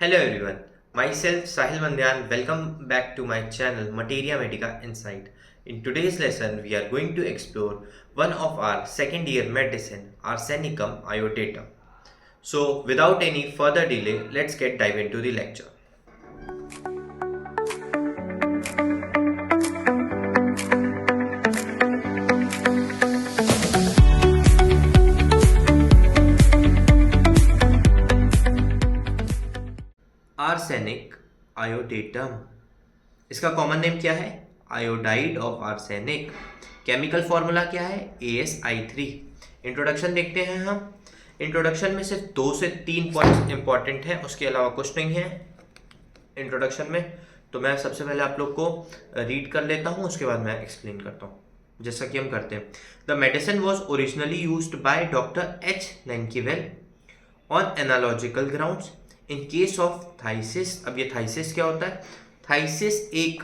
Hello everyone, myself Sahil Mandyan. Welcome back to my channel Materia Medica Insight. In today's lesson, we are going to explore one of our second year medicine, Arsenicum iodatum. So, without any further delay, let's get dive into the lecture. Arsenic iodatum, इसका common name क्या है? Iodide of arsenic. Chemical formula क्या है? AsI3। Introduction देखते हैं हम। Introduction में सिर्फ 2 से 3 पॉइंट्स इंपॉर्टेंट हैं, उसके अलावा कुछ नहीं है इंट्रोडक्शन में। तो मैं सबसे पहले आप लोग को रीड कर लेता हूँ, उसके बाद मैं एक्सप्लेन करता हूँ जैसा कि हम करते हैं। The medicine was originally used by doctor H Nankivell on analogical grounds in case of phthisis. अब ये थाइसिस क्या होता है? थाइसिस एक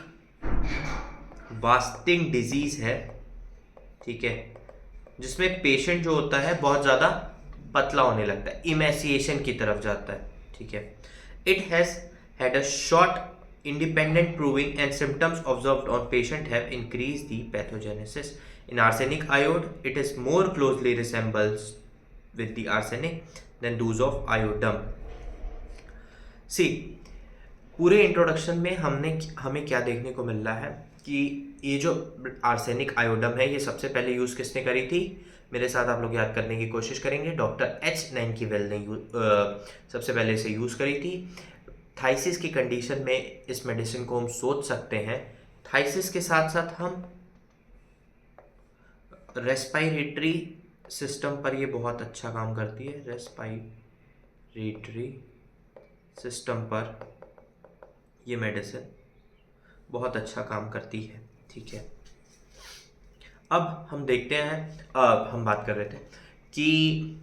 वास्टिंग डिजीज है, ठीक है, जिसमें पेशेंट जो होता है बहुत ज़्यादा पतला होने लगता है, इमेसिएशन की तरफ जाता है, ठीक है। It has had a short independent proving and symptoms observed on patient have increased the pathogenesis. In arsenic iode, it is more closely resembles with the arsenic than those of iodum. See, पूरे introduction में हमें क्या देखने को मिल रहा है कि ये जो आर्सेनिक आयोडम है, ये सबसे पहले यूज़ किसने करी थी? मेरे साथ आप लोग याद करने की कोशिश करेंगे। डॉक्टर एच नैनकीवेल ने सबसे पहले इसे यूज़ करी थी। थाइसिस की कंडीशन में इस मेडिसिन को हम सोच सकते हैं। थाइसिस के साथ साथ हम रेस्पिरेटरी सिस्टम पर ये बहुत अच्छा काम करती है। रेस्पिरेटरी सिस्टम पर ये मेडिसिन बहुत अच्छा काम करती है, ठीक है। अब हम देखते हैं, हम बात कर रहे थे कि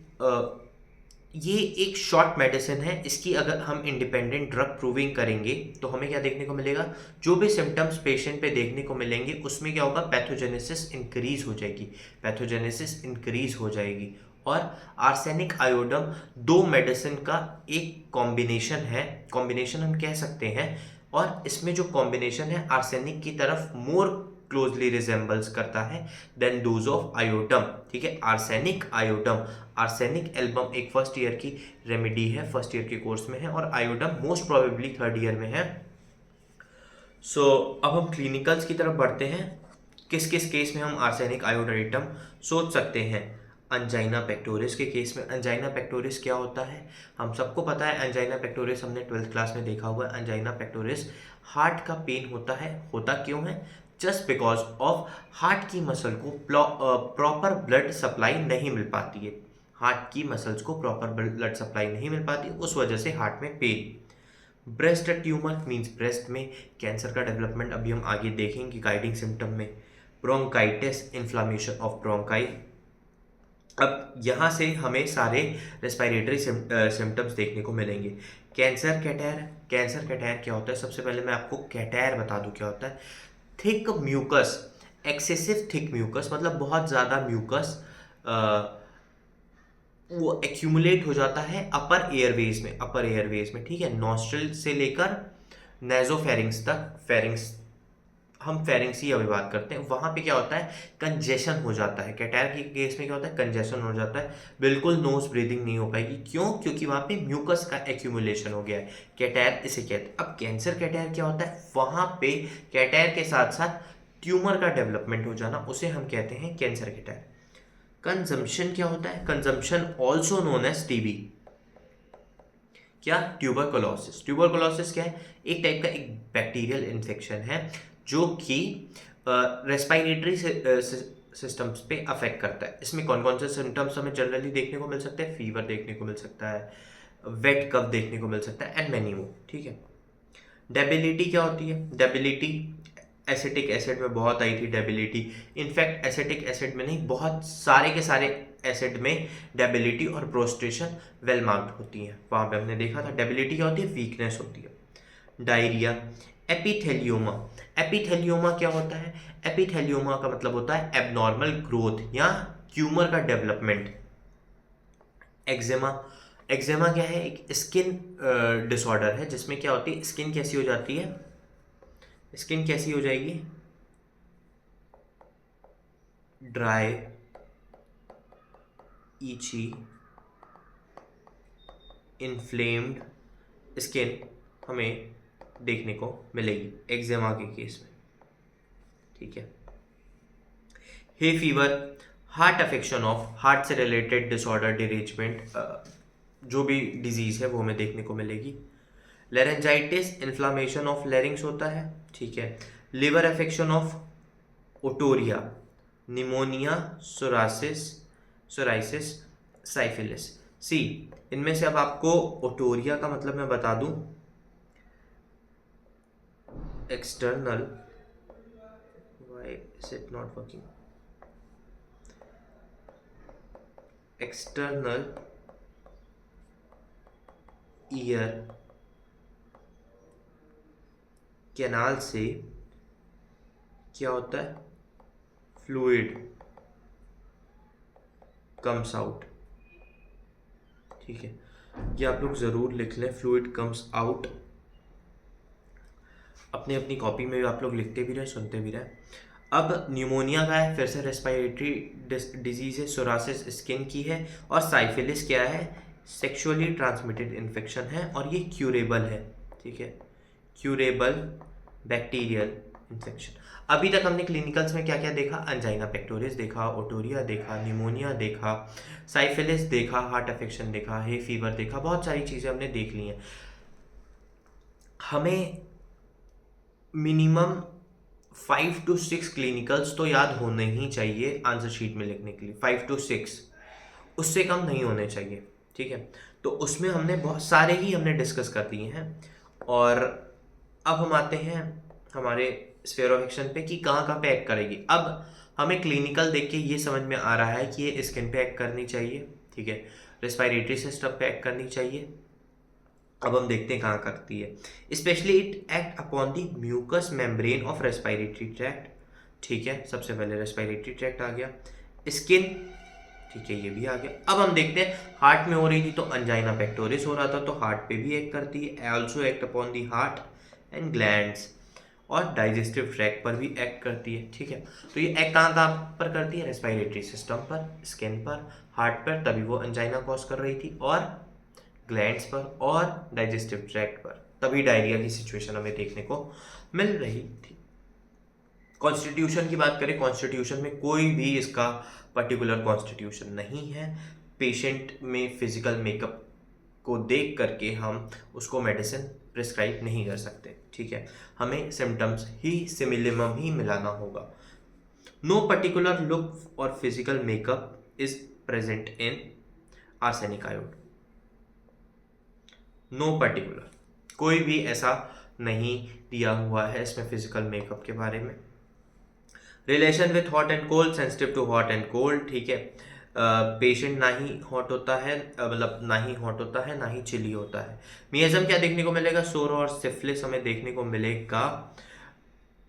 ये एक शॉर्ट मेडिसिन है। इसकी अगर हम इंडिपेंडेंट ड्रग प्रूविंग करेंगे तो हमें क्या देखने को मिलेगा? जो भी सिम्टम्स पेशेंट पे देखने को मिलेंगे उसमें क्या होगा? पैथोजेनेसिस इंक्रीज हो जाएगी, पैथोजेनेसिस इंक्रीज हो जाएगी। और आर्सेनिक आयोडम दो मेडिसिन का एक कॉम्बिनेशन है, कॉम्बिनेशन हम कह सकते हैं। और इसमें जो कॉम्बिनेशन है आर्सेनिक की तरफ मोर क्लोजली रिजेंबल्स करता है देन डोज ऑफ आयोडम, ठीक है। आर्सेनिक आयोडम, आर्सेनिक एल्बम एक फर्स्ट ईयर की रेमेडी है, फर्स्ट ईयर के कोर्स में है, और आयोडम मोस्ट प्रोबेबली थर्ड ईयर में है। सो अब हम क्लिनिकल्स की तरफ बढ़ते हैं। किस किस केस में हम आर्सेनिक आयोडाइटम सोच सकते हैं? अंजाइना पेक्टोरिस के केस में। अंजाइना पेक्टोरिस क्या होता है? हम सबको पता है अंजाइना पेक्टोरिस, हमने 12th क्लास में देखा हुआ है। अंजाइना पेक्टोरिस हार्ट का पेन होता है। होता क्यों है? जस्ट बिकॉज ऑफ हार्ट की मसल को प्रॉपर ब्लड सप्लाई नहीं मिल पाती है। हार्ट की मसल्स को प्रॉपर ब्लड सप्लाई नहीं मिल पाती, उस वजह से हार्ट में pain. Breast tumour means breast में कैंसर का डेवलपमेंट अभी हम आगे देखेंगे गाइडिंग सिम्टम में। Bronchitis, inflammation of bronchi. अब यहाँ से हमें सारे रेस्पिरेटरी सिम्टम्स देखने को मिलेंगे। कैंसर कैटेर, कैंसर कैटेर क्या होता है? सबसे पहले मैं आपको कैटेर बता दूं क्या होता है। Thick mucus, excessive thick mucus, मतलब बहुत ज़्यादा म्यूकस वो एक्यूमुलेट हो जाता है अपर एयरवेज में, अपर एयरवेज में, ठीक है। नॉस्ट्रल से लेकर नेजोफेरिंग्स तक, फेरिंग्स, हम फेरिंग्स ही अभी बात करते हैं, वहाँ पे क्या होता है? कंजेशन हो जाता है। कैटेर के केस में क्या होता है? कंजेशन हो जाता है, बिल्कुल नोज ब्रीदिंग नहीं हो पाएगी। क्यों? क्योंकि वहाँ पे म्यूकस का एक्यूमुलेशन हो गया है। कैटेर इसे कहते हैं। अब कैंसर कैटेर क्या होता है? वहाँ पे कैटेर के साथ साथ ट्यूमर का डेवलपमेंट हो जाना, उसे हम कहते हैं कैंसर कैटेर। कंजम्पशन क्या होता है? Consumption also known as TB. क्या? ट्यूबरकुलोसिस। ट्यूबरकुलोसिस क्या है? एक टाइप का एक बैक्टीरियल इन्फेक्शन है जो कि रेस्पिरेटरी सिस्टम्स पे अफेक्ट करता है। इसमें कौन कौन से सिम्टम्स हमें जनरली देखने को मिल सकते हैं? फीवर देखने को मिल सकता है, वेट कफ देखने को मिल सकता है, एंड मैनी मोर, ठीक है। डेबिलिटी क्या होती है? डेबिलिटी एसिटिक एसिड में बहुत आई थी डेबिलिटी। इनफैक्ट एसिटिक एसिड में नहीं, बहुत सारे के सारे एसिड में डेबिलिटी और प्रोस्ट्रेशन वेल मार्क्ड होती हैं। वहाँ पे हमने देखा था डेबिलिटी क्या होती है? वीकनेस होती है। डायरिया। एपिथेलियोमा, एपिथेलियोमा क्या होता है? एपिथेलियोमा का मतलब होता है एबनॉर्मल ग्रोथ या ट्यूमर का डेवलपमेंट। एक्जिमा, एक्जेमा क्या है? एक स्किन डिसऑर्डर है जिसमें क्या होती है, स्किन कैसी हो जाती है, स्किन कैसी हो जाएगी, ड्राई, ईची, इन्फ्लेम्ड स्किन हमें देखने को मिलेगी एक्जेमा के केस में, ठीक है। Hay fever, heart affection of heart से रिलेटेड डिसऑर्डर, डिरेंजमेंट, जो भी डिजीज है वो हमें देखने को मिलेगी। लेरेंजाइटिस, इन्फ्लामेशन ऑफ लेरिंग्स होता है, ठीक है। Liver affection of otorrhoea, pneumonia, psoriasis, syphilis. C, इनमें से अब आपको ओटोरिया का मतलब मैं बता दूं, external, why is it not working, external ear canal से क्या होता है, फ्लूइड कम्स आउट, ठीक है। ये आप लोग ज़रूर लिख लें, फ्लूइड कम्स आउट, अपनी अपनी कॉपी में भी आप लोग लिखते भी रहे, सुनते भी रहे। अब न्यूमोनिया का है, फिर से रेस्पिरेटरी डिजीज है, सोरासिस स्किन की है, और साइफिलिस क्या है, सेक्सुअली ट्रांसमिटेड इन्फेक्शन है, और ये क्यूरेबल है, ठीक है, क्यूरेबल बैक्टीरियल इन्फेक्शन। अभी तक हमने क्लिनिकल्स में क्या क्या देखा, अंजाइना पेक्टोरिस देखा, ओटोरिया देखा, निमोनिया देखा, साइफिलिस देखा, हार्ट अफेक्शन देखा, हे फीवर देखा, बहुत सारी चीज़ें हमने देख ली हैं। हमें मिनिमम 5 to 6 क्लिनिकल्स तो याद होने ही चाहिए आंसर शीट में लिखने के लिए, 5 to 6, उससे कम नहीं होने चाहिए, ठीक है। तो उसमें हमने बहुत सारे ही हमने डिस्कस कर दिए हैं। और अब हम आते हैं हमारे स्फीयर ऑफ एक्शन पे कि कहाँ कहाँ पे एक्ट करेगी। अब हमें क्लिनिकल देख के ये समझ में आ रहा है कि ये स्किन पे एक्ट करनी चाहिए, ठीक है, रेस्पिरेटरी सिस्टम पे एक्ट करनी चाहिए। अब हम देखते हैं कहाँ करती है। Specially it act upon the mucus membrane of respiratory tract, ठीक है, सबसे पहले रेस्पिरेटरी ट्रैक्ट आ गया, स्किन, ठीक है, ये भी आ गया। अब हम देखते हैं हार्ट में हो रही थी तो अंजाइना पेक्टोरिस हो रहा था, तो हार्ट पे भी एक्ट करती है, also act upon the heart and glands, और डाइजेस्टिव ट्रैक्ट पर भी एक्ट करती है, ठीक है। तो ये एक्ट कहाँ कहाँ पर करती है, रेस्पिरेटरी सिस्टम पर, स्किन पर, हार्ट पर, तभी वो अंजाइना कॉज कर रही थी, और ग्लैंड्स पर और डाइजेस्टिव ट्रैक्ट पर, तभी डायरिया की सिचुएशन हमें देखने को मिल रही थी। कॉन्स्टिट्यूशन की बात करें, कॉन्स्टिट्यूशन में कोई भी इसका पर्टिकुलर कॉन्स्टिट्यूशन नहीं है। पेशेंट में फिजिकल मेकअप को देख करके हम उसको मेडिसिन प्रिस्क्राइब नहीं कर सकते, ठीक है, हमें सिम्टम्स ही सिमिलिमम ही मिलाना होगा। नो पर्टिकुलर लुक और physical makeup is present in arsenic iod, no particular, कोई भी ऐसा नहीं दिया हुआ है इसमें फिजिकल मेकअप के बारे में। Relation with hot and cold, sensitive to hot and cold, ठीक है। पेशेंट ना ही हॉट होता है, मतलब ना ही हॉट होता है, ना ही चिली होता है। मियाज्म क्या देखने को मिलेगा, सोरो और सिफिलिस हमें देखने को मिलेगा।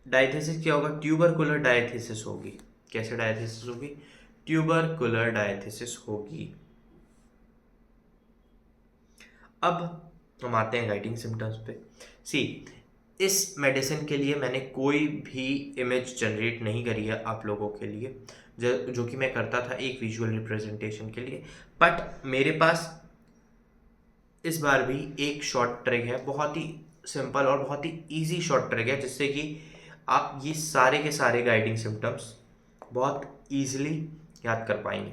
डायथेसिस क्या होगा, ट्यूबरकुलर डायथेसिस होगी। कैसे डायथेसिस होगी, ट्यूबरकुलर डायथेसिस होगी। अब हम आते हैं गाइडिंग सिम्टम्स पे। सी, इस मेडिसिन के लिए मैंने कोई भी इमेज जनरेट नहीं करी है आप लोगों के लिए, जो कि मैं करता था एक विजुअल रिप्रेजेंटेशन के लिए, बट मेरे पास इस बार भी एक शॉर्ट ट्रिक है, बहुत ही सिंपल और बहुत ही इजी शॉर्ट ट्रिक है, जिससे कि आप ये सारे के सारे गाइडिंग सिम्टम्स बहुत ईजिली याद कर पाएंगे।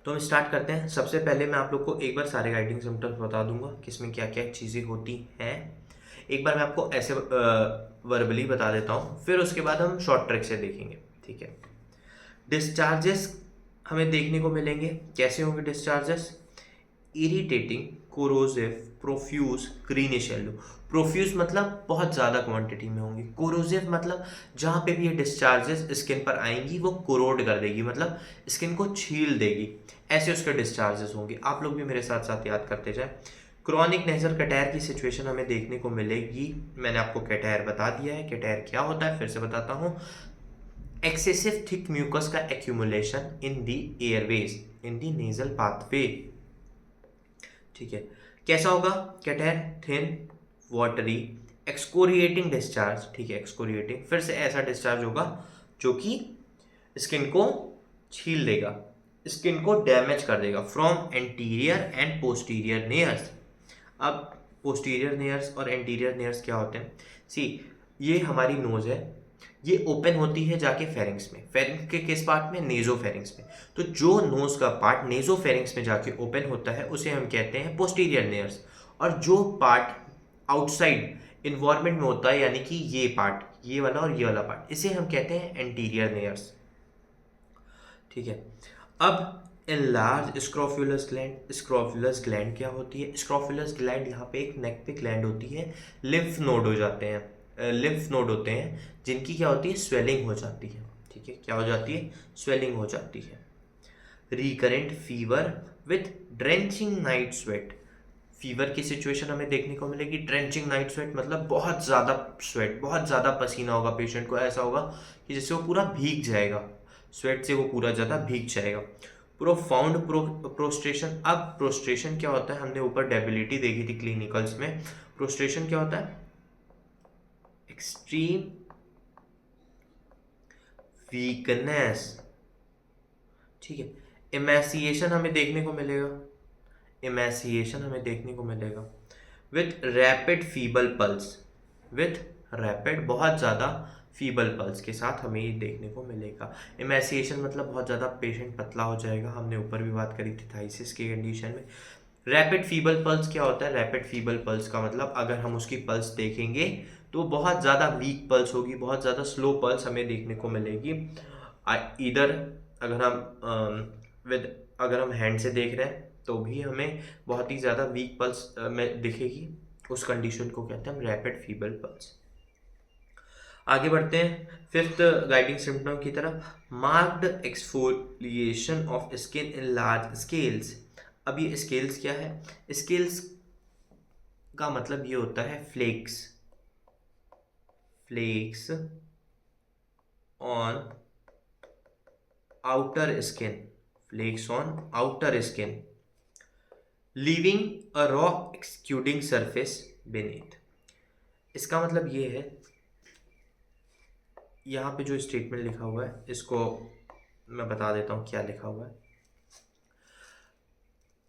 तो हम स्टार्ट करते हैं। सबसे पहले मैं आप लोग को एक बार सारे गाइडिंग सिम्टम्स बता दूंगा कि इसमें क्या क्या चीज़ें होती हैं। एक बार मैं आपको ऐसे वर्बली बता देता हूँ, फिर उसके बाद हम शॉर्ट ट्रिक से देखेंगे, ठीक है। डिस्चार्जेस हमें देखने को मिलेंगे, कैसे होंगे discharges, irritating, corrosive, profuse, greenish yellow. Profuse मतलब बहुत ज़्यादा क्वांटिटी में होंगी, कोरोसिव मतलब जहाँ पे भी ये डिस्चार्जेस स्किन पर आएंगी वो कोरोड कर देगी, मतलब स्किन को छील देगी, ऐसे उसके डिस्चार्जेस होंगे। आप लोग भी मेरे साथ साथ याद करते जाए। क्रॉनिक नेजल कैटायर की सिचुएशन हमें देखने को मिलेगी। मैंने आपको कैटायर बता दिया है, कैटायर क्या होता है फिर से बताता हूँ। एक्सेसिव थिक म्यूकस का एक्यूमुलेशन इन दी एयरवेज, इन दी नेजल पाथवे, ठीक है। कैसा होगा? कहते हैं थिन वाटरी एक्सकोरिएटिंग डिस्चार्ज, ठीक है, एक्सकोरिएटिंग, फिर से ऐसा डिस्चार्ज होगा जो कि स्किन को छील देगा, स्किन को डैमेज कर देगा फ्रॉम एंटीरियर एंड पोस्टीरियर नेयर्स। अब पोस्टीरियर नेयर्स और एंटीरियर नेयर्स क्या होते हैं? सी, ये हमारी नोज है, ये ओपन होती है जाके फेरिंग्स में। फेरिंग्स के किस पार्ट में? नेजोफेरिंग्स में। तो जो नोज का पार्ट नेजोफेरिंग्स में जाके ओपन होता है उसे हम कहते हैं पोस्टीरियर नेयर्स। और जो पार्ट आउटसाइड इन्वायरमेंट में होता है, यानी कि ये पार्ट, ये वाला और ये वाला पार्ट, इसे हम कहते हैं एंटीरियर नेयर्स, ठीक है। अब लार्ज स्क्रोफुलस ग्लैंड, स्क्रोफुलस ग्लैंड क्या होती है? स्क्रोफुलस ग्लैंड यहाँ पे एक नेक पे ग्लैंड होती है, लिम्फ नोड हो जाते हैं, लिम्फ नोड होते हैं जिनकी क्या होती है? स्वेलिंग हो जाती है, ठीक है। क्या हो जाती है? स्वेलिंग हो जाती है। Recurrent fever with drenching night sweat, fever की सिचुएशन हमें देखने को मिलेगी। ड्रेंचिंग नाइट स्वेट मतलब बहुत ज़्यादा स्वेट, बहुत ज़्यादा पसीना होगा पेशेंट को, ऐसा होगा कि जिससे वो पूरा भीग जाएगा, स्वेट से वो पूरा ज़्यादा भीग जाएगा। प्रोफाउंड प्रोस्ट्रेशन, अब प्रोस्ट्रेशन क्या होता है? हमने ऊपर डेबिलिटी देखी थी क्लिनिकल्स में। प्रोस्ट्रेशन क्या होता है? एक्सट्रीम वीकनेस, ठीक है। इमेसिएशन हमें देखने को मिलेगा, इमेसिएशन हमें देखने को मिलेगा with rapid feeble pulse, with rapid बहुत ज़्यादा फीबल पल्स के साथ हमें ये देखने को मिलेगा। इमेसिएशन मतलब बहुत ज़्यादा पेशेंट पतला हो जाएगा, हमने ऊपर भी बात करी थी थाइसिस की कंडीशन में। रैपिड फीबल पल्स क्या होता है? रैपिड फीबल पल्स का मतलब अगर हम उसकी पल्स देखेंगे तो बहुत ज़्यादा वीक पल्स होगी, बहुत ज़्यादा स्लो पल्स हमें देखने को मिलेगी। इधर अगर हम अगर हम हैंड से देख रहे हैं तो भी हमें बहुत ही ज़्यादा वीक पल्स में दिखेगी, उस कंडीशन को कहते हैं हम रैपिड फीबल पल्स। आगे बढ़ते हैं फिफ्थ गाइडिंग सिम्टम की तरफ। Marked exfoliation of skin in large scales. अब ये स्केल्स क्या है? स्केल्स का मतलब ये होता है flakes, flakes on outer skin, flakes on outer skin leaving a raw exuding surface beneath. इसका मतलब ये है, यहाँ पे जो स्टेटमेंट लिखा हुआ है इसको मैं बता देता हूँ क्या लिखा हुआ है।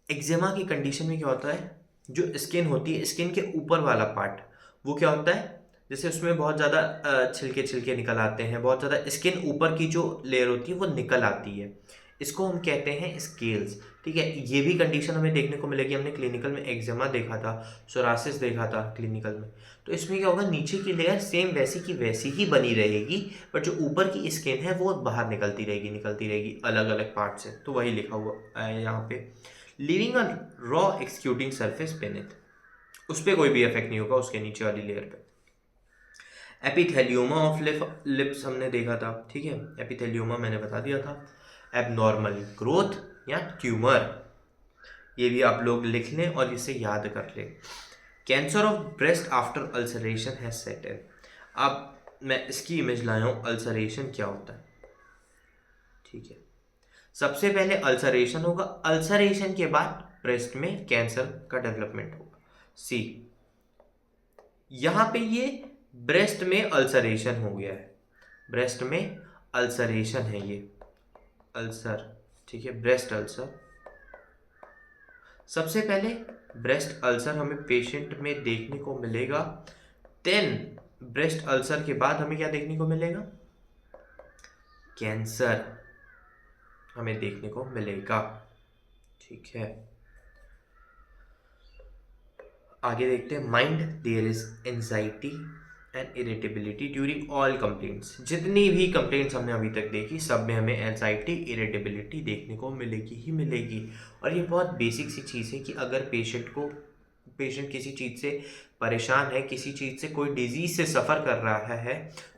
एक्जिमा की कंडीशन में क्या होता है? जो स्किन होती है, स्किन के ऊपर वाला पार्ट, वो क्या होता है? जैसे उसमें बहुत ज़्यादा छिलके छिलके निकल आते हैं, बहुत ज़्यादा स्किन ऊपर की जो लेयर होती है वो निकल आती है, इसको हम कहते हैं स्केल्स, ठीक है। ये भी कंडीशन हमें देखने को मिलेगी, हमने क्लिनिकल में एक्जिमा देखा था, सोरासिस देखा था क्लिनिकल में। तो इसमें क्या होगा? नीचे की लेयर सेम वैसी की वैसी ही बनी रहेगी, बट जो ऊपर की स्किन है वो बाहर निकलती रहेगी अलग अलग पार्ट से। तो वही लिखा हुआ है यहाँ पे, leaving a raw executing surface beneath, उस पर कोई भी इफेक्ट नहीं होगा उसके नीचे वाली लेयर पे। एपिथेलियोमा ऑफ लिप्स हमने देखा था, ठीक है। एपिथेलियोमा मैंने बता दिया था। एबनॉर्मल ग्रोथ या ट्यूमर, ये भी आप लोग लिख लें और इसे याद कर लें। Cancer of breast after ulceration has set in. अब मैं इसकी इमेज लाया हूँ, अल्सरेशन क्या होता है, ठीक है। सबसे पहले अल्सरेशन होगा, अल्सरेशन के बाद ब्रेस्ट में कैंसर का डेवलपमेंट होगा। सी, यहाँ पे ये ब्रेस्ट में अल्सरेशन हो गया है, ब्रेस्ट में अल्सरेशन है ये, अल्सर, ठीक है, ब्रेस्ट अल्सर। सबसे पहले ब्रेस्ट अल्सर हमें पेशेंट में देखने को मिलेगा, देन ब्रेस्ट अल्सर के बाद हमें क्या देखने को मिलेगा? कैंसर हमें देखने को मिलेगा, ठीक है। आगे देखते हैं। Mind, there is anxiety and irritability during all complaints. जितनी भी कंप्लेंट्स हमने अभी तक देखी सब में हमें एंजाइटी, इरिटेबिलिटी देखने को मिलेगी ही मिलेगी। और ये बहुत बेसिक सी चीज़ है कि अगर पेशेंट किसी चीज़ से परेशान है, किसी चीज़ से कोई डिजीज़ से सफ़र कर रहा है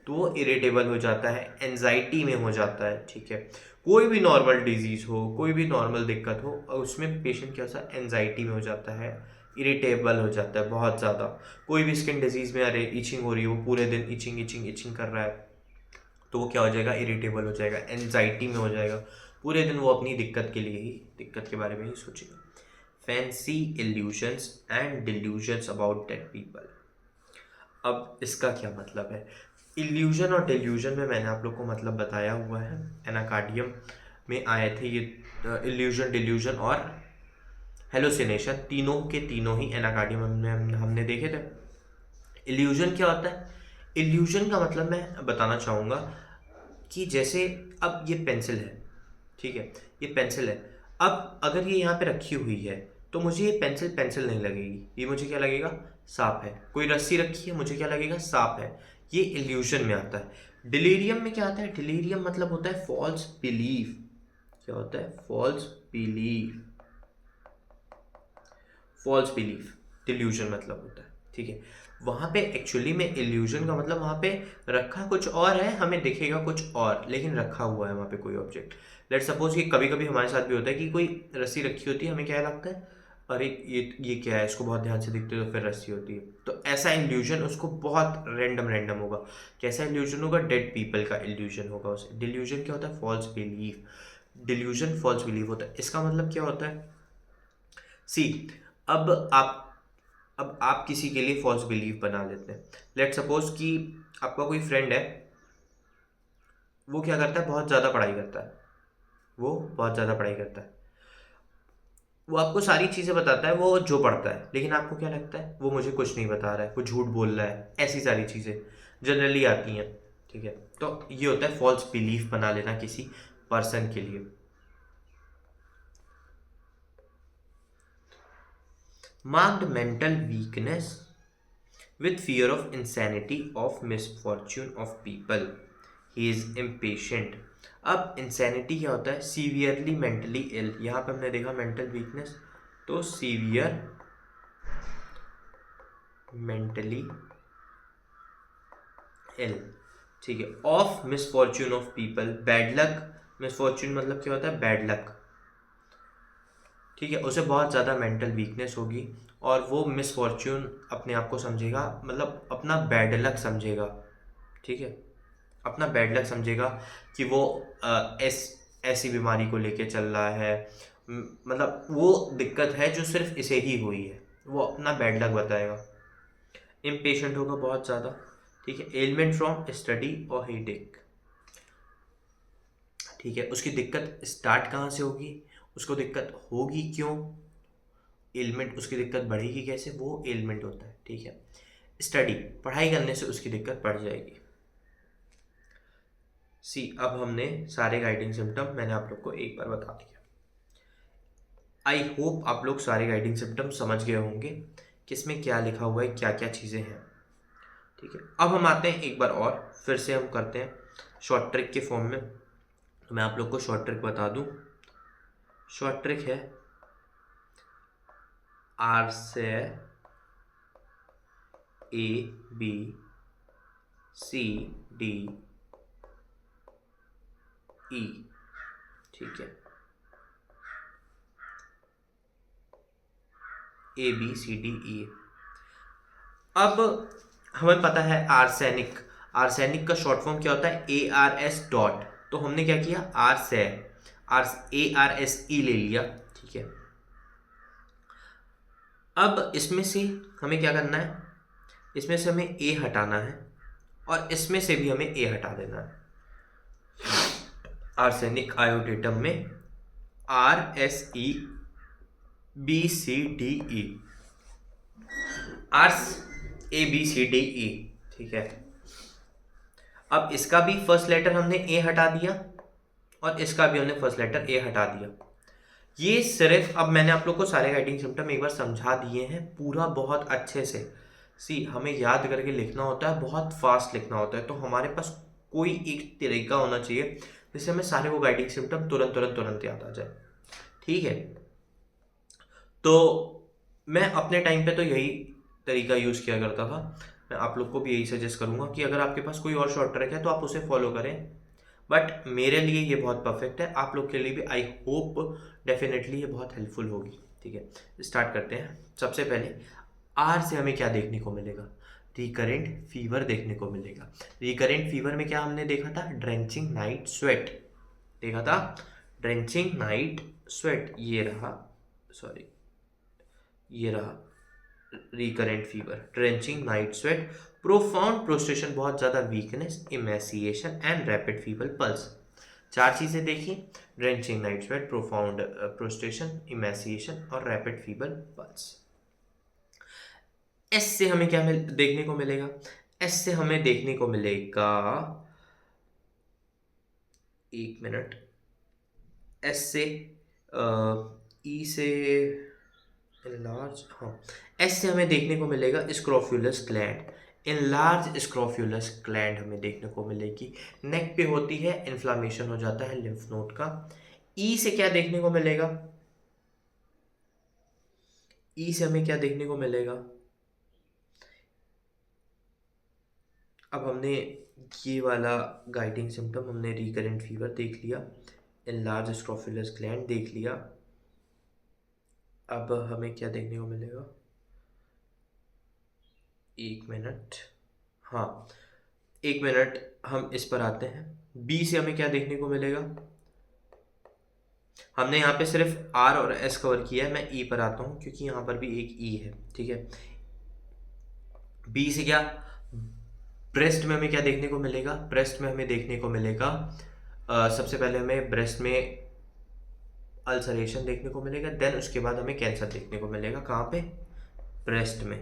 तो वो इरिटेबल हो जाता है, एंजाइटी में हो जाता है, ठीक है। कोई भी नॉर्मल डिजीज़ हो, कोई भी नॉर्मल दिक्कत हो, उसमें पेशेंट क्या सा एंजाइटी में हो जाता है, इरिटेबल हो जाता है बहुत ज़्यादा। कोई भी स्किन डिजीज़ में अरे इचिंग हो रही है, वो पूरे दिन इचिंग इचिंग इचिंग कर रहा है, तो वो क्या हो जाएगा? इरिटेबल हो जाएगा, एंजाइटी में हो जाएगा, पूरे दिन वो अपनी दिक्कत के बारे में ही सोचेगा। Fancy illusions and delusions about dead people. अब इसका क्या मतलब है? इल्यूजन और डिल्यूजन में मैंने आप लोग को मतलब बताया हुआ है, एनाकार्डियम में आए थे ये इल्यूजन, डिल्यूजन और हेलोसिनेशन, तीनों के तीनों ही एनाकार्डियम में हमने देखे थे। इल्यूजन क्या होता है? इल्यूजन का मतलब मैं बताना चाहूँगा कि जैसे अब ये पेंसिल है, ठीक है, ये पेंसिल है, अब अगर ये यहाँ पे रखी हुई है तो मुझे ये पेंसिल पेंसिल नहीं लगेगी, ये मुझे क्या लगेगा? सांप है। कोई रस्सी रखी है, मुझे क्या लगेगा? सांप है। ये इल्यूजन में आता है। डिलीरियम में क्या आता है? डिलीरियम मतलब होता है फॉल्स बिलीफ। क्या होता है? False belief. False belief delusion मतलब होता है, ठीक है। वहाँ पे एक्चुअली में इल्यूजन का मतलब वहाँ पे रखा कुछ और है, हमें दिखेगा कुछ और, लेकिन रखा हुआ है वहाँ पे कोई ऑब्जेक्ट। लेट सपोज कि कभी कभी हमारे साथ भी होता है कि कोई रस्सी रखी होती है, हमें क्या लगता है, अरे ये क्या है, इसको बहुत ध्यान से दिखते तो फिर रस्सी होती है। तो ऐसा इल्यूजन उसको बहुत रैंडम रैंडम होगा। कैसा इल्यूजन होगा? डेड पीपल का इल्यूजन होगा उसे। डिल्यूजन क्या होता है? False belief. Delusion false belief होता है। इसका मतलब क्या होता है? सी, अब आप अब आप किसी के लिए फॉल्स बिलीफ बना लेते हैं। लेट सपोज कि आपका कोई फ्रेंड है, वो क्या करता है? बहुत ज़्यादा पढ़ाई करता है। वो बहुत ज़्यादा पढ़ाई करता है, वो आपको सारी चीज़ें बताता है वो जो पढ़ता है, लेकिन आपको क्या लगता है? वो मुझे कुछ नहीं बता रहा है, वो झूठ बोल रहा है। ऐसी सारी चीज़ें जनरली आती हैं, ठीक है। तो ये होता है फॉल्स बिलीफ बना लेना किसी पर्सन के लिए। Marked mental weakness with fear of insanity of misfortune of people, he is impatient। अब insanity क्या होता है? Severely mentally ill. यहाँ पे हमने देखा मेंटल वीकनेस, तो सीवियर मेंटली इल, ठीक है। Of misfortune of people, bad luck. Misfortune मतलब क्या होता है? बैड लक, ठीक है। उसे बहुत ज़्यादा मेंटल वीकनेस होगी और वो मिसफॉर्च्यून अपने आप को समझेगा, मतलब अपना बैड लक समझेगा, ठीक है। अपना बैड लक समझेगा कि वो ऐसी बीमारी को लेके चल रहा है, मतलब वो दिक्कत है जो सिर्फ इसे ही हुई है, वो अपना बैड लक बताएगा। इम्पेशेंट होगा बहुत ज़्यादा, ठीक है। एलिमेंट फ्रॉम स्टडी और हेडेक, ठीक है। उसकी दिक्कत स्टार्ट कहाँ से होगी? उसको दिक्कत होगी क्यों? एलिमेंट, उसकी दिक्कत बढ़ेगी कैसे? वो एलिमेंट होता है, ठीक है। स्टडी, पढ़ाई करने से उसकी दिक्कत बढ़ जाएगी। सी, अब हमने सारे गाइडिंग सिम्टम मैंने आप लोग को एक बार बता दिया। आई होप आप लोग सारे गाइडिंग सिम्टम समझ गए होंगे किसमें क्या लिखा हुआ है, क्या क्या चीज़ें हैं, ठीक है। अब हम आते हैं एक बार और फिर से हम करते हैं शॉर्ट ट्रिक के फॉर्म में। तो मैं आप लोग को शॉर्ट ट्रिक बता दूं। शॉर्ट ट्रिक है आर से ए बी सी डी ई, ठीक है। A B C D E. अब हमें पता है आर्सेनिक, आर्सेनिक का शॉर्ट फॉर्म क्या होता है? A R S dot. तो हमने क्या किया? आर से ए आर एस ई ले लिया, ठीक है। अब इसमें से हमें क्या करना है? इसमें से हमें ए हटाना है और इसमें से भी हमें ए हटा देना है। आर्सेनिक आयोडेटम में R S E B C D E, ars A B C D E, ठीक है। अब इसका भी फर्स्ट लेटर हमने ए हटा दिया और इसका भी हमने फर्स्ट लेटर ए हटा दिया। ये सिर्फ, अब मैंने आप लोग को सारे गाइडिंग सिम्टम एक बार समझा दिए हैं पूरा बहुत अच्छे से। सी, हमें याद करके लिखना होता है, बहुत फास्ट लिखना होता है, तो हमारे पास कोई एक तरीका होना चाहिए जिससे हमें सारे वो गाइडिंग सिम्टम तुरंत तुरंत तुरंत याद आ जाए, ठीक है। तो मैं अपने टाइम पे तो यही तरीका यूज़ किया करता था। मैं आप लोग को भी यही सजेस्ट करूँगा कि अगर आपके पास कोई और शॉर्ट ट्रिक है तो आप उसे फॉलो करें, बट मेरे लिए ये बहुत परफेक्ट है। आप लोग के लिए भी आई होप डेफिनेटली ये बहुत हेल्पफुल होगी, ठीक है। स्टार्ट करते हैं। सबसे पहले आर से हमें क्या देखने को मिलेगा? रिकरेंट फीवर देखने को मिलेगा। रिकरेंट फीवर में क्या हमने देखा था? ड्रेंचिंग नाइट स्वेट देखा था। ड्रेंचिंग नाइट स्वेट ये रहा, सॉरी, ये रहा recurrent fever, trenching night sweat, profound prostration बहुत ज़्यादा weakness, emaciation and rapid fever pulse. 4 चीज़ें देखी, drenching night sweat, profound prostration, emaciation और रैपिड फीवर पल्स। एस से हमें क्या देखने को मिलेगा? एस से हमें देखने को मिलेगा, एक मिनट, एस से ई से लार्ज, हाँ, एस से हमें देखने को मिलेगा स्क्रोफ्यूलस ग्लैंड, इन लार्ज स्क्रोफ्यूलस ग्लैंड हमें देखने को मिलेगी। नेक पे होती है, इन्फ्लामेशन हो जाता है लिम्फ नोड का। ई से क्या देखने को मिलेगा? ई से हमें क्या देखने को मिलेगा? अब हमने ये वाला गाइडिंग सिम्टम, हमने रिकरेंट फीवर देख लिया, इन लार्ज स्क्रोफ्यूलस ग्लैंड देख लिया। अब हमें क्या देखने को मिलेगा? एक मिनट, हाँ, एक मिनट, हम इस पर आते हैं। बी से हमें क्या देखने को मिलेगा? हमने यहाँ पे सिर्फ आर और एस कवर किया है, मैं ई पर आता हूँ क्योंकि यहाँ पर भी एक ई है, ठीक है। बी से क्या, ब्रेस्ट में हमें क्या देखने को मिलेगा? ब्रेस्ट में हमें देखने को मिलेगा, सबसे पहले हमें ब्रेस्ट में अल्सरेशन देखने को मिलेगा, देन उसके बाद हमें कैंसर देखने को मिलेगा। कहाँ पे? ब्रेस्ट में,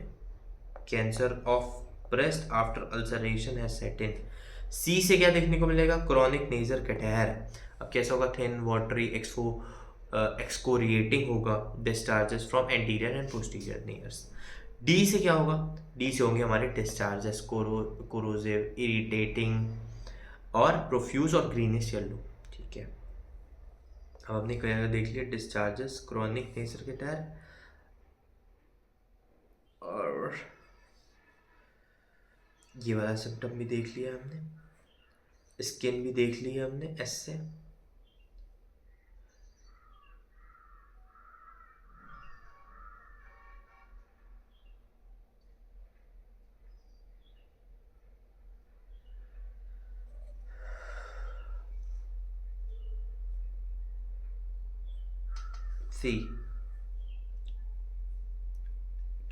cancer of breast after ulceration has set in. C से क्या देखने को मिलेगा? Chronic nasal catarrh. अब कैसा होगा? थिन वाटरी एक्सकोरिएटिंग होगा, discharges from anterior and posterior nares. D से क्या होगा? डी से होंगे हमारे डिस्चार्जेस कोरोसिव, इरिटेटिंग और प्रोफ्यूज और ग्रीनिश येलो, ठीक है। अब हमने क्या देख लिया? डिस्चार्जेस, क्रॉनिक नेजर कैटेर और ये वाला सिम्टम भी देख लिया हमने, स्किन भी देख ली है हमने एस से। सी,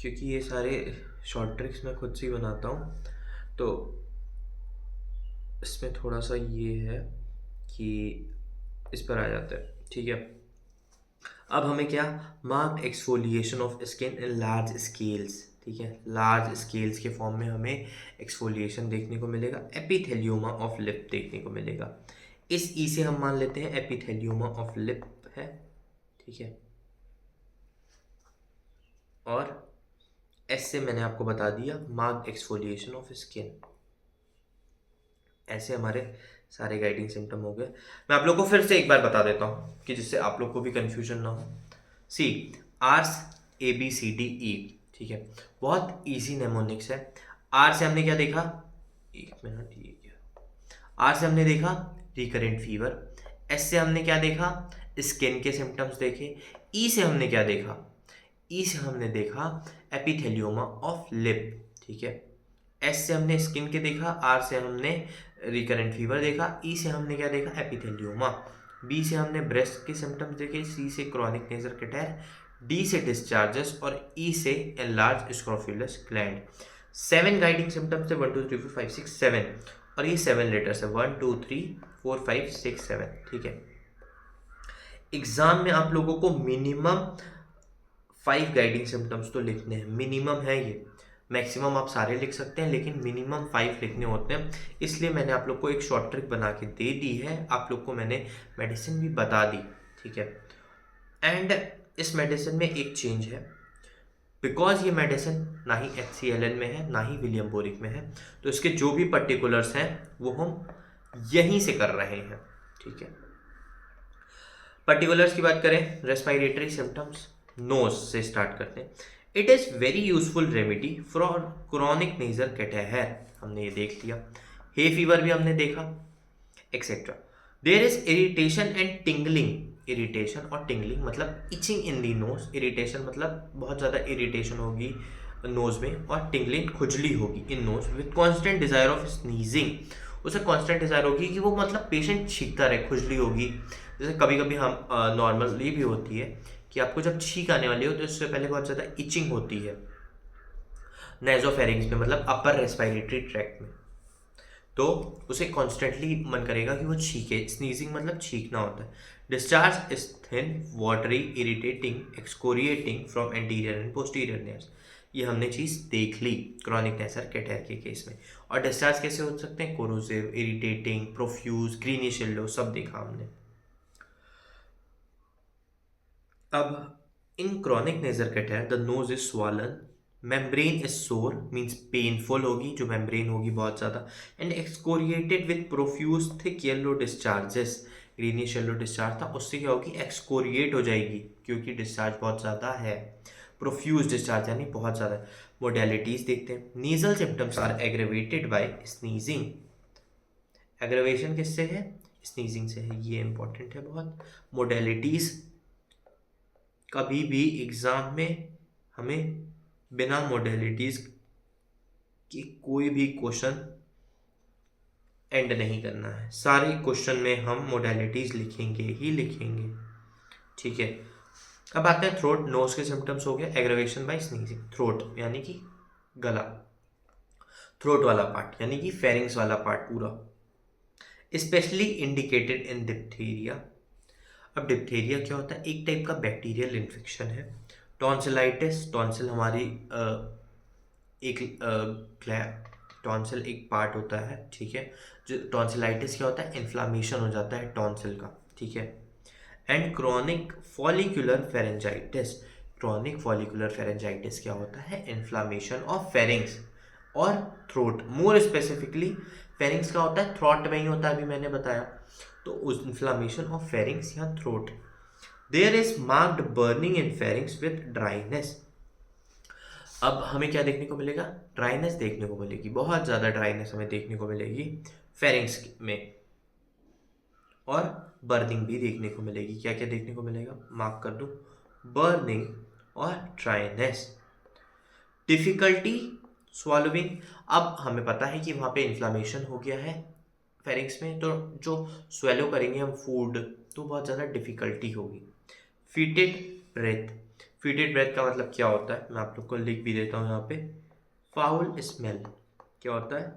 क्योंकि ये सारे शॉर्ट ट्रिक्स मैं खुद से ही बनाता हूँ, तो इसमें थोड़ा सा ये है कि इस पर आ जाता है, ठीक है। अब हमें क्या? Marked exfoliation of skin in large scales, ठीक है। लार्ज स्केल्स के फॉर्म में हमें एक्सफोलिएशन देखने को मिलेगा। एपिथेलियोमा ऑफ लिप देखने को मिलेगा। इस ई से हम मान लेते हैं एपिथेलियोमा ऑफ लिप है, ठीक है। और एस से मैंने आपको बता दिया मार्क्ड एक्सफोलिएशन ऑफ स्किन। ऐसे हमारे सारे गाइडिंग सिम्टम हो गए। मैं आप लोग को फिर से एक बार बता देता हूँ कि जिससे आप लोग को भी कंफ्यूजन ना हो। सी, आर्स ABCDE, ठीक है, बहुत इजी नेमोनिक्स है। आर से हमने क्या देखा? एक मिनट, ये क्या? आर से हमने देखा रिकरेंट फीवर। एस से हमने क्या देखा? स्किन के सिम्टम्स देखे। ई से हमने क्या देखा? ई से हमने देखा एपिथेलियोमा ऑफ लिप, ठीक है। एस से हमने स्किन के देखा, आर से हमने रिकरेंट फीवर देखा, ई से हमने क्या देखा? एपिथेलियोमा। बी से हमने ब्रेस्ट के सिम्टम्स देखे, सी से क्रॉनिक नेजर कैटेर, डी से डिस्चार्जेस और ई से एनलार्ज स्क्रोफुलस ग्लैंड। 7 गाइडिंग सिम्टम्स थे, 1 2 3 4 5 6 7, और ये 7 लेटर्स है, 1 2 3 4 5 6 7, ठीक है। एग्जाम में आप लोगों को मिनिमम 5 गाइडिंग सिम्टम्स तो लिखने हैं, मिनिमम है ये। मैक्सिमम आप सारे लिख सकते हैं, लेकिन मिनिमम 5 लिखने होते हैं। इसलिए मैंने आप लोग को एक शॉर्ट ट्रिक बना के दे दी है, आप लोग को मैंने मेडिसिन भी बता दी, ठीक है। एंड इस मेडिसिन में एक चेंज है, बिकॉज ये मेडिसिन ना ही HCLN में है, ना ही विलियम बोरिक में है, तो इसके जो भी पर्टिकुलर्स हैं वो हम यहीं से कर रहे हैं, ठीक है। पर्टिकुलर्स की बात करें, रेस्पिरेटरी सिम्टम्स, नोज से स्टार्ट करते हैं। It is very useful remedy for chronic nasal catarrh, हमने ये देख लिया। हे फीवर भी हमने देखा, etcetera. There is irritation and tingling, irritation और टिंगलिंग मतलब itching in the nose, irritation मतलब बहुत ज़्यादा इरिटेशन होगी नोज में, और टिंगलिंग खुजली होगी इन knows, with constant desire of sneezing, उसे कॉन्स्टेंट डिजायर होगी कि वो मतलब पेशेंट छींकता रहे, खुजली होगी। जैसे कभी कभी हम नॉर्मल ये भी होती है कि आपको जब छींक आने वाली हो तो इससे पहले बहुत ज़्यादा इचिंग होती है नेजोफेरिंग्स में, मतलब अपर रेस्पिरेटरी ट्रैक्ट में, तो उसे कॉन्स्टेंटली मन करेगा कि वो छींके। स्नीजिंग मतलब छींकना होता है। Discharge is thin, watery, irritating, excoriating from anterior and posterior nares. ये हमने चीज़ देख ली क्रॉनिक नेसर कैटेर के केस में। और डिस्चार्ज कैसे हो सकते हैं? Corrosive, irritating, profuse, greenish yellow, सब देखा हमने। अब in chronic nasal catarrh the nose is swollen, membrane is sore means painful होगी, जो मेम्ब्रेन होगी बहुत ज़्यादा, and excoriated with profuse thick yellow discharges. Greenish yellow discharge था, उससे क्या होगी? एक्सकोरिएट हो जाएगी क्योंकि डिस्चार्ज बहुत ज़्यादा है। प्रोफ्यूज डिस्चार्ज यानी बहुत ज़्यादा। मोडेलिटीज देखते हैं। Nasal symptoms are aggravated by sneezing. Aggravation किससे है? स्नीजिंग से है, ये इंपॉर्टेंट है बहुत। मोडेलिटीज, कभी भी एग्जाम में हमें बिना मोडेलिटीज के कोई भी क्वेश्चन एंड नहीं करना है। सारे क्वेश्चन में हम मोडेलिटीज लिखेंगे ही लिखेंगे, ठीक है। अब आते हैं थ्रोट नोज के सिम्टम्स हो गए, एग्रेवेशन बाय स्नीजिंग। थ्रोट यानी कि गला, थ्रोट वाला पार्ट यानी कि फेरिंग्स वाला पार्ट पूरा, स्पेशली इंडिकेटेड इन डिप्थीरिया। अब डिप्थीरिया क्या होता है? एक टाइप का बैक्टीरियल इन्फेक्शन है। टॉन्सिलाइटिस, टॉन्सिल हमारी टॉन्सिल एक पार्ट होता है, ठीक है। जो टॉन्सिलाइटिस क्या होता है? इन्फ्लामेशन हो जाता है टॉन्सिल का, ठीक है। And chronic follicular pharyngitis. Chronic follicular pharyngitis क्या होता है? इन्फ्लामेशन ऑफ फेरिंग्स और थ्रोट। मोर स्पेसिफिकली फेरिंग्स का होता है थ्रोट में ही होता है, अभी मैंने बताया। तो उस इन्फ्लामेशन ऑफ फेरिंग्स या throat. There is marked burning in pharynx with dryness. अब हमें क्या देखने को मिलेगा? ड्राइनेस देखने को मिलेगी, बहुत ज़्यादा ड्राइनेस हमें देखने को मिलेगी फेरिंग्स में, और बर्निंग भी देखने को मिलेगी। क्या क्या देखने को मिलेगा? मार्क कर दूँ, बर्निंग और ड्राइनेस। Difficulty swallowing. अब हमें पता है कि वहाँ पे इन्फ्लामेशन हो गया है फेरिंग्स में, तो जो स्वेलो करेंगे हम फूड तो बहुत ज़्यादा डिफिकल्टी होगी। फीटेड ब्रेथ। फीटेड ब्रेथ का मतलब क्या होता है? मैं आप लोग को लिख भी देता हूँ यहाँ पे। Foul smell. क्या होता है?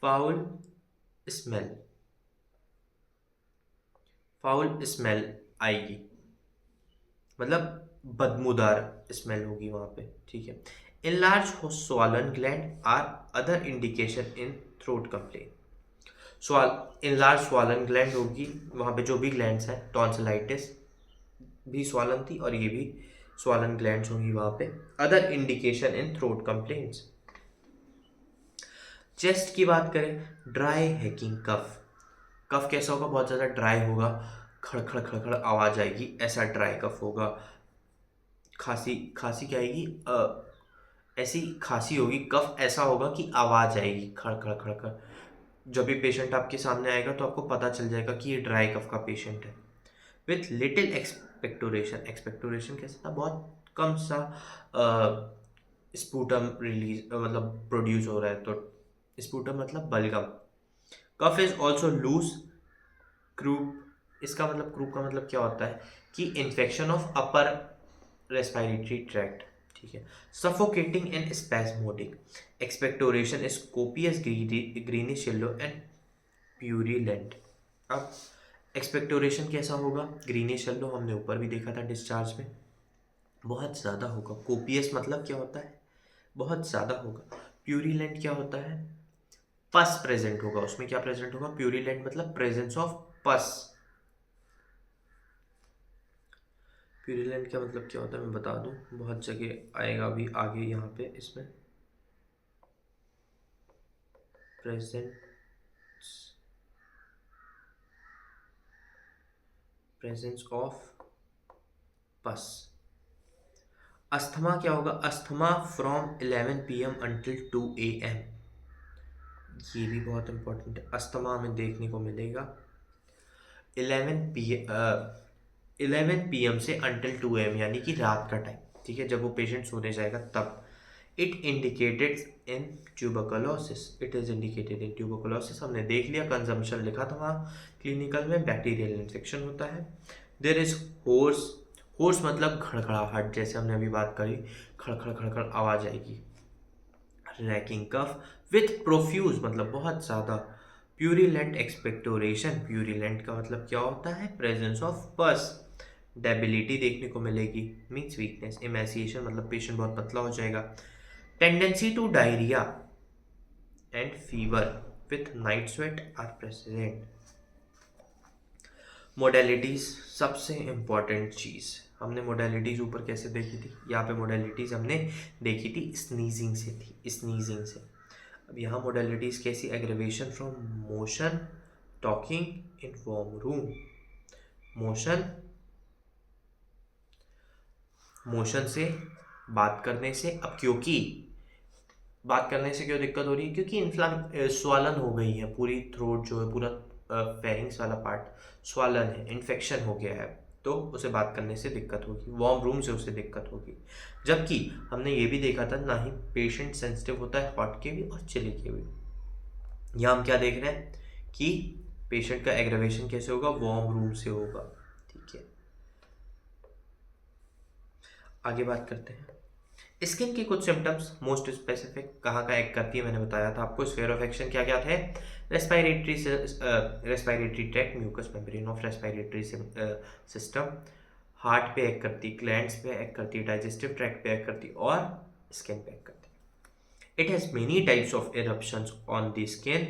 फाउल स्मेल, फाउल स्मेल आएगी, मतलब बदबूदार स्मेल होगी वहाँ पे, ठीक है। Enlarge swollen gland or other indication in throat complain. Enlarge swollen gland होगी, वहाँ पे जो भी ग्लैंड्स हैं, टॉन्सिलाइटिस भी स्वॉलन थी और ये भी स्वॉलन ग्लैंड्स होंगी वहाँ पे। Other indication in throat complaints. Chest की बात करें, ड्राई हैकिंग कफ। कफ कैसा होगा? बहुत ज़्यादा ड्राई होगा, खड़खड़ खड़खड़ आवाज़ आएगी, ऐसा ड्राई कफ होगा। खांसी, खांसी क्या आएगी? ऐसी खांसी होगी, कफ ऐसा होगा कि आवाज़ आएगी खड़खड़ खड़खड़। जब भी पेशेंट आपके सामने आएगा तो आपको पता चल जाएगा कि ये ड्राई कफ का पेशेंट है। With little expectoration. एक्सपेक्टोरेशन कैसा था? बहुत कम सा स्पूटम रिलीज, मतलब प्रोड्यूस हो रहा है, तो स्पूटम मतलब बलगम। Cough is also loose croup. इसका मतलब क्रूप का मतलब क्या होता है? कि infection of upper respiratory tract, ठीक है। Suffocating and spasmodic. Expectoration is copious greenish yellow and purulent. अब एक्सपेक्टोरेशन कैसा होगा? ग्रीनिश येलो, हमने ऊपर भी देखा था डिस्चार्ज में, बहुत ज़्यादा होगा। कोपियस मतलब क्या होता है? बहुत ज़्यादा होगा। प्यूरिलेंट क्या होता है? पस प्रेजेंट होगा उसमें। क्या प्रेजेंट होगा? प्यूरिलेंट मतलब प्रेजेंस ऑफ पस। प्यूरिलेंट का मतलब क्या होता है मैं बता दूं, बहुत जगह आएगा अभी आगे यहाँ पे इसमें। प्रेजेंस ऑफ पस। अस्थमा क्या होगा? Asthma from 11 PM until 2 AM। ये भी बहुत इंपॉर्टेंट है, अस्थमा हमें देखने को मिलेगा 11 PM से अंटिल 2 AM, यानी कि रात का टाइम, ठीक है, जब वो पेशेंट सोने जाएगा तब। It indicated in tuberculosis. It is indicated in tuberculosis, हमने देख लिया, कंजम्पशन लिखा था वहाँ क्लिनिकल में, बैक्टीरियल इन्फेक्शन होता है। There is horse. होर्स मतलब खड़खड़ाहट, जैसे हमने अभी बात करी, खड़खड़ खड़खड़ आवाज आएगी। रैकिंग कफ विथ प्रोफ्यूज मतलब बहुत ज़्यादा। प्यूरिलेंट एक्सपेक्टोरेशन, प्यूरिलेंट का मतलब क्या होता है, प्रेजेंस ऑफ पस। डेबिलिटी देखने को मिलेगी, मीन्स वीकनेस। इमेसिएशन मतलब पेशेंट बहुत पतला हो जाएगा। Tendency to diarrhoea and fever with night sweat are present. Modalities सबसे इंपॉर्टेंट चीज़, हमने मोडेलिटीज ऊपर कैसे देखी थी, यहाँ पे मोडेलिटीज हमने देखी थी स्नीजिंग से थी, स्नीजिंग से। अब यहाँ मोडेलिटीज कैसी, aggravation from motion, talking in warm room. Motion से, बात करने से। अब क्योंकि बात करने से क्यों दिक्कत हो रही है, क्योंकि स्वालन हो गई है पूरी थ्रोट, जो है पूरा फेरिंग्स वाला पार्ट स्वालन है, इन्फेक्शन हो गया है, तो उसे बात करने से दिक्कत होगी, वार्म रूम से उसे दिक्कत होगी। जबकि हमने ये भी देखा था, ना ही पेशेंट सेंसिटिव होता है हॉट के भी और चिली के भी। यहाँ हम क्या देख रहे हैं कि पेशेंट का एग्रेवेशन कैसे होगा, वार्म रूम से होगा। ठीक है, आगे बात करते हैं। स्किन के कुछ सिम्टम्स, मोस्ट स्पेसिफिक कहाँ का एक्ट करती है, मैंने बताया था आपको। स्फीयर ऑफ एक्शन क्या क्या थे, respiratory tract, mucus membrane of respiratory system, heart पे एक्ट करती, ग्लैंड्स पे एक्ट करती, डाइजेस्टिव ट्रैक्ट पे एक्ट करती, और स्किन पे एक्ट करती। It has many types of eruptions on the skin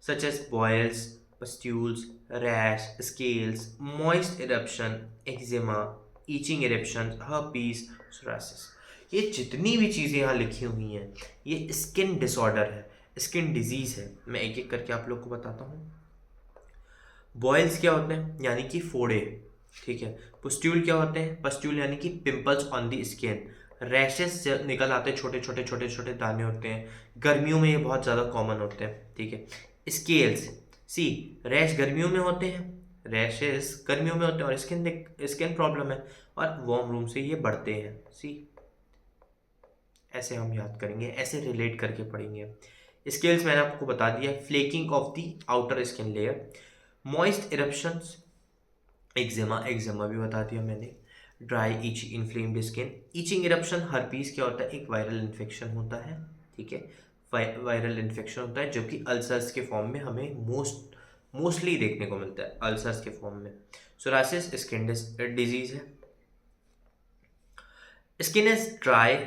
such as boils, pustules, rash, scales, moist eruption, eczema, itching eruptions, herpes, psoriasis। ये जितनी भी चीज़ें यहाँ लिखी हुई हैं ये स्किन डिसऑर्डर है, स्किन डिजीज़ है। मैं एक एक करके आप लोग को बताता हूँ। बॉयल्स क्या होते हैं, यानी कि फोड़े। ठीक है। पुस्ट्यूल क्या होते हैं, पस्ट्यूल यानी कि pimples on the skin. Rashes निकल आते हैं, छोटे छोटे छोटे छोटे दाने होते हैं, गर्मियों में ये बहुत ज़्यादा कॉमन होते हैं। ठीक है। स्केल्स, सी रैश गर्मियों में होते हैं, रैशेस गर्मियों में होते हैं, और स्किन प्रॉब्लम है, और वार्म रूम से ये बढ़ते हैं। सी ऐसे हम याद करेंगे, ऐसे रिलेट करके पढ़ेंगे। स्केल्स मैंने आपको बता दिया, flaking off the outer skin layer, moist eruptions, eczema भी बता दिया मैंने, dry itchy inflamed skin, itching eruption, herpes क्या होता है, एक वायरल इन्फेक्शन होता है। ठीक है, वायरल इन्फेक्शन होता है जो कि अल्सर्स के फॉर्म में हमें मोस्टली देखने को मिलता है, अल्सर्स के फॉर्म में। सोरासिस स्किन डिजीज है। Skin is dry,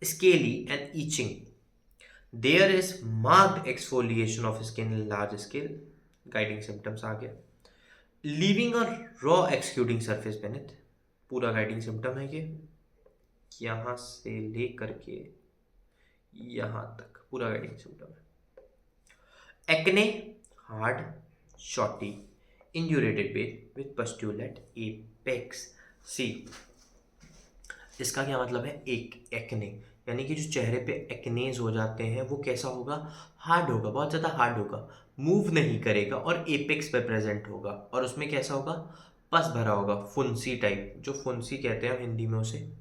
scaly and itching. There is marked exfoliation of skin in large scale. Guiding symptoms आ गया। Leaving a raw executing surface beneath, पूरा गाइडिंग सिम्टम है ये, यहाँ से ले करके यहाँ तक पूरा गाइडिंग सिम्टम है। Acne, hard, shotty, indurated bell with pustule at apex. See इसका क्या मतलब है, एक एक्ने यानी कि जो चेहरे पे एक्नेज हो जाते हैं वो कैसा होगा, हार्ड होगा, बहुत ज़्यादा हार्ड होगा, मूव नहीं करेगा, और एपेक्स पे प्रेजेंट होगा, और उसमें कैसा होगा, पस भरा होगा, फुंसी टाइप, जो फुंसी कहते हैं हम हिंदी में उसे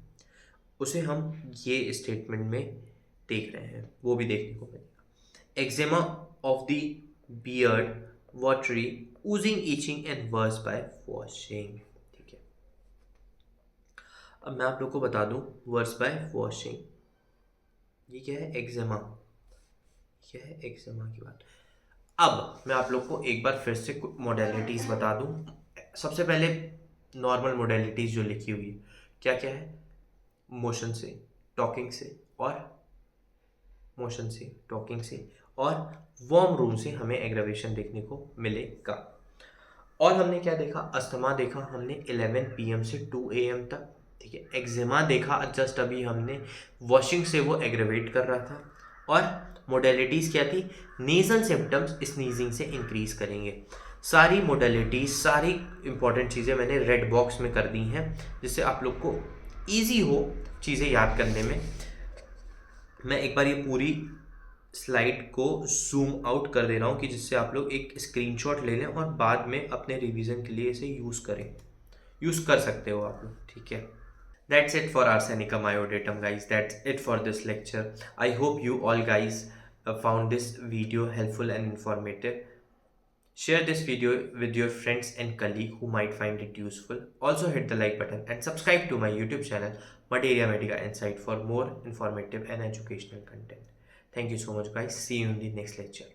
उसे हम ये स्टेटमेंट में देख रहे हैं, वो भी देखने को मिलेगा। Eczema of the beard, watery, oozing, itching and worse by washing. ठीक है, अब मैं आप लोग को बता दूं, वर्स बाय वॉशिंग ये क्या है, एक्जिमा, यह है एक्जिमा की बात। अब मैं आप लोग को एक बार फिर से मोडेलिटीज़ बता दूं। सबसे पहले नॉर्मल मोडेलिटीज़ जो लिखी हुई है क्या क्या है, मोशन से, टॉकिंग से, और मोशन से, टॉकिंग से, और वार्म रूम से हमें एग्रेवेशन देखने को मिलेगा। और हमने क्या देखा, अस्थमा देखा हमने 11 PM से 2 AM तक। ठीक है, एक्जिमा देखा जस्ट अभी हमने, वॉशिंग से वो एग्रेवेट कर रहा था। और मोडेलिटीज़ क्या थी, नेजल सिम्टम्स स्नीजिंग से इंक्रीज करेंगे। सारी मोडेलिटीज, सारी इंपॉर्टेंट चीज़ें मैंने रेड बॉक्स में कर दी हैं, जिससे आप लोग को ईजी हो चीज़ें याद करने में। मैं एक बार ये पूरी स्लाइड को जूम आउट कर दे रहा हूँ कि जिससे आप लोग एक स्क्रीनशॉट ले लें और बाद में अपने रिवीजन के लिए इसे यूज़ कर सकते हो आप लोग। ठीक है, that's it for arsenicum iodatum guys, that's it for this lecture. I hope you all guys found this video helpful and informative. Share this video with your friends and colleague who might find it useful. Also hit the like button and subscribe to my YouTube channel Materia Medica Insight for more informative and educational content. Thank you so much guys. See you in the next lecture.